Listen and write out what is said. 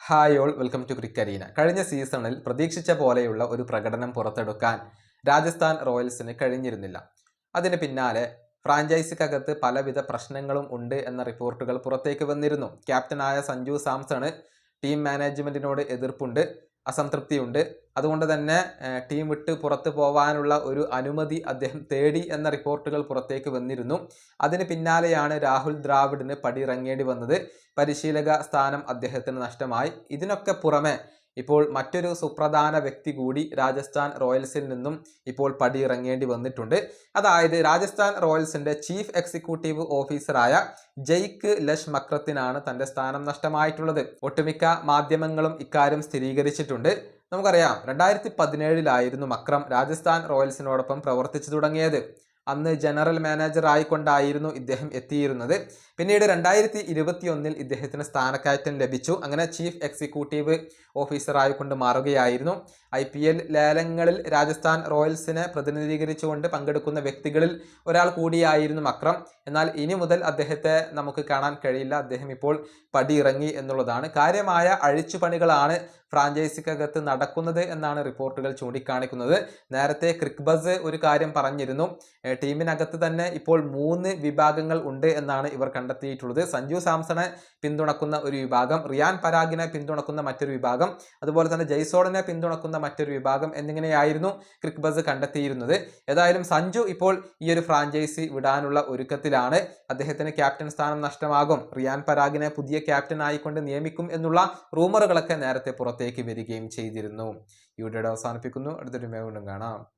Hi all, welcome to Crickarena. കഴിഞ്ഞ സീസണിൽ പ്രതീക്ഷിച്ച പോലെയുള്ള ഒരു പ്രകടനം പുറത്തെടുക്കാൻ രാജസ്ഥാൻ റോയൽസിന് കഴിഞ്ഞിരുന്നില്ല. അതിന് പിന്നാലെ ഫ്രാഞ്ചൈസിക്കകത്ത് പലവിധ പ്രശ്നങ്ങളും ഉണ്ട് എന്ന റിപ്പോർട്ടുകൾ പുറത്തേക്ക് വന്നിരുന്നു. ക്യാപ്റ്റനായ സഞ്ജു സാംസണ് ടീം മാനേജ്മെൻറ്റിനോട് എതിർപ്പുണ്ട്, അസംതൃപ്തിയുണ്ട്. അതുകൊണ്ട് തന്നെ ടീം വിട്ട് പുറത്തു പോകാനുള്ള ഒരു അനുമതി അദ്ദേഹം തേടി എന്ന റിപ്പോർട്ടുകൾ പുറത്തേക്ക് വന്നിരുന്നു. അതിന് പിന്നാലെയാണ് രാഹുൽ ദ്രാവിഡിന് പടിയിറങ്ങേണ്ടി വന്നത്. പരിശീലക സ്ഥാനം അദ്ദേഹത്തിന് നഷ്ടമായി. ഇതിനൊക്കെ പുറമെ ഇപ്പോൾ മറ്റൊരു സുപ്രധാന വ്യക്തി കൂടി രാജസ്ഥാൻ റോയൽസിൽ നിന്നും ഇപ്പോൾ പടിയിറങ്ങേണ്ടി വന്നിട്ടുണ്ട്. അതായത് രാജസ്ഥാൻ റോയൽസിന്റെ ചീഫ് എക്സിക്യൂട്ടീവ് ഓഫീസറായ ജയ്ക്ക് ലഷ് മക്രത്തിനാണ് തന്റെ സ്ഥാനം നഷ്ടമായിട്ടുള്ളത്. ഒട്ടുമിക്ക മാധ്യമങ്ങളും ഇക്കാര്യം സ്ഥിരീകരിച്ചിട്ടുണ്ട്. നമുക്കറിയാം, 2017 മക്രം രാജസ്ഥാൻ റോയൽസിനോടൊപ്പം പ്രവർത്തിച്ചു തുടങ്ങിയത്. അന്ന് ജനറൽ മാനേജർ ആയിക്കൊണ്ടായിരുന്നു ഇദ്ദേഹം എത്തിയിരുന്നത്. പിന്നീട് 2021 ഇദ്ദേഹത്തിന് സ്ഥാനക്കയറ്റം ലഭിച്ചു. അങ്ങനെ ചീഫ് എക്സിക്യൂട്ടീവ് ഓഫീസറായിക്കൊണ്ട് മാറുകയായിരുന്നു. IPL ലേലങ്ങളിൽ രാജസ്ഥാൻ റോയൽസിനെ പ്രതിനിധീകരിച്ചുകൊണ്ട് പങ്കെടുക്കുന്ന വ്യക്തികളിൽ ഒരാൾ കൂടിയായിരുന്നു മക്രം. എന്നാൽ ഇനി മുതൽ അദ്ദേഹത്തെ നമുക്ക് കാണാൻ കഴിയില്ല. അദ്ദേഹം ഇപ്പോൾ പടിയിറങ്ങി എന്നുള്ളതാണ്. കാര്യമായ അഴിച്ചുപണികളാണ് ഫ്രാഞ്ചൈസിക്കകത്ത് നടക്കുന്നത് എന്നാണ് റിപ്പോർട്ടുകൾ ചൂണ്ടിക്കാണിക്കുന്നത്. നേരത്തെ ക്രിക്ബസ് ഒരു കാര്യം പറഞ്ഞിരുന്നു. ടീമിനകത്ത് തന്നെ ഇപ്പോൾ 3 വിഭാഗങ്ങൾ ഉണ്ട് എന്നാണ് ഇവർ കണ്ടെത്തിയിട്ടുള്ളത്. സഞ്ജു സാംസണെ പിന്തുണക്കുന്ന ഒരു വിഭാഗം, റിയാൻ പരാഗിനെ പിന്തുണക്കുന്ന മറ്റൊരു വിഭാഗം, അതുപോലെ തന്നെ ജയ്സോളിനെ പിന്തുണക്കുന്ന മറ്റൊരു വിഭാഗം എന്നിങ്ങനെയായിരുന്നു ക്രിക്ബസ് കണ്ടെത്തിയിരുന്നത്. ഏതായാലും സഞ്ജു ഇപ്പോൾ ഈ ഒരു ഫ്രാഞ്ചൈസി വിടാനുള്ള ഒരുക്കത്തിലാണ്. അദ്ദേഹത്തിന് ക്യാപ്റ്റൻ സ്ഥാനം നഷ്ടമാകും. റിയാൻ പരാഗിനെ പുതിയ ക്യാപ്റ്റൻ ആയിക്കൊണ്ട് നിയമിക്കും എന്നുള്ള റൂമറുകളൊക്കെ നേരത്തെ പുറത്തേക്ക് വരികയും ചെയ്തിരുന്നു. ഈ വീഡിയോ അവസാനിപ്പിക്കുന്നു. അടുത്തൊരു വീണ്ടും കാണാം.